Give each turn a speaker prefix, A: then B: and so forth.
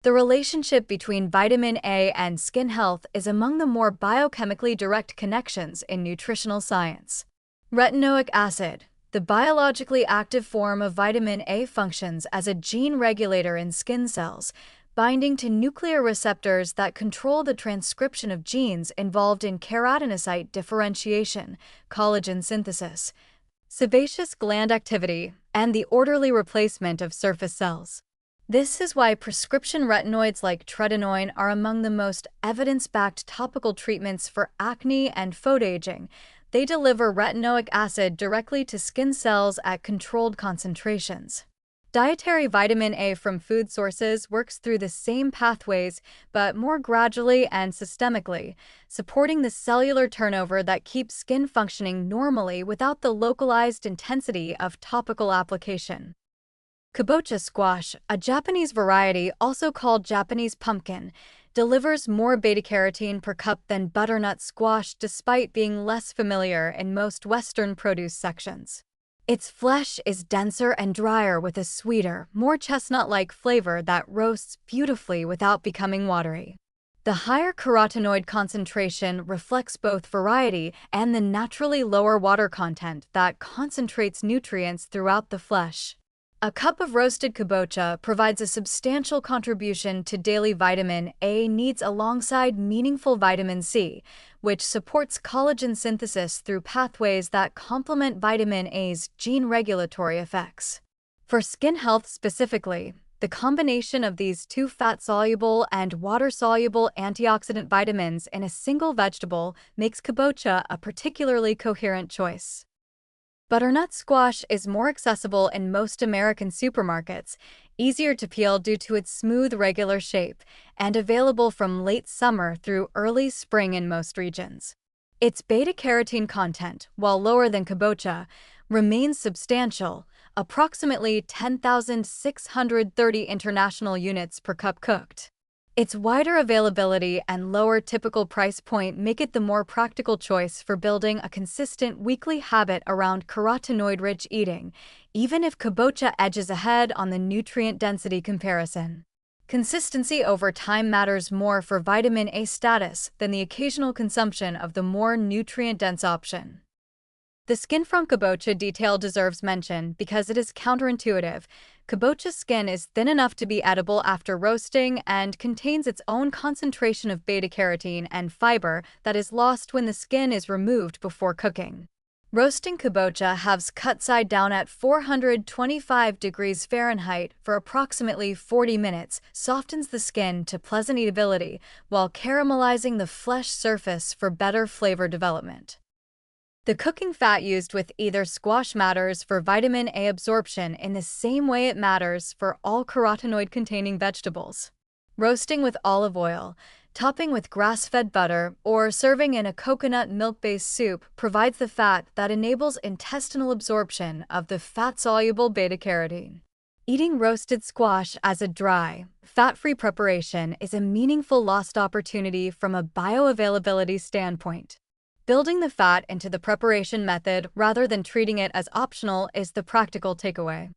A: The relationship between vitamin A and skin health is among the more biochemically direct connections in nutritional science. Retinoic acid, the biologically active form of vitamin A, functions as a gene regulator in skin cells, binding to nuclear receptors that control the transcription of genes involved in keratinocyte differentiation, collagen synthesis, sebaceous gland activity, and the orderly replacement of surface cells. This is why prescription retinoids like tretinoin are among the most evidence-backed topical treatments for acne and photoaging. They deliver retinoic acid directly to skin cells at controlled concentrations. Dietary vitamin A from food sources works through the same pathways, but more gradually and systemically, supporting the cellular turnover that keeps skin functioning normally without the localized intensity of topical application. Kabocha squash, a Japanese variety also called Japanese pumpkin, delivers more beta-carotene per cup than butternut squash despite being less familiar in most Western produce sections. Its flesh is denser and drier with a sweeter, more chestnut-like flavor that roasts beautifully without becoming watery. The higher carotenoid concentration reflects both variety and the naturally lower water content that concentrates nutrients throughout the flesh. A cup of roasted kabocha provides a substantial contribution to daily vitamin A needs alongside meaningful vitamin C, which supports collagen synthesis through pathways that complement vitamin A's gene regulatory effects. For skin health specifically, the combination of these two fat-soluble and water-soluble antioxidant vitamins in a single vegetable makes kabocha a particularly coherent choice. Butternut squash is more accessible in most American supermarkets, easier to peel due to its smooth, regular shape, and available from late summer through early spring in most regions. Its beta-carotene content, while lower than kabocha, remains substantial, approximately 10,630 international units per cup cooked. Its wider availability and lower typical price point make it the more practical choice for building a consistent weekly habit around carotenoid-rich eating, even if kabocha edges ahead on the nutrient density comparison. Consistency over time matters more for vitamin A status than the occasional consumption of the more nutrient-dense option. The skin from kabocha detail deserves mention because it is counterintuitive. Kabocha skin is thin enough to be edible after roasting and contains its own concentration of beta-carotene and fiber that is lost when the skin is removed before cooking. Roasting kabocha halves cut side down at 425 degrees Fahrenheit for approximately 40 minutes softens the skin to pleasant eatability while caramelizing the flesh surface for better flavor development. The cooking fat used with either squash matters for vitamin A absorption in the same way it matters for all carotenoid-containing vegetables. Roasting with olive oil, topping with grass-fed butter, or serving in a coconut milk-based soup provides the fat that enables intestinal absorption of the fat-soluble beta-carotene. Eating roasted squash as a dry, fat-free preparation is a meaningful lost opportunity from a bioavailability standpoint. Building the fat into the preparation method rather than treating it as optional is the practical takeaway.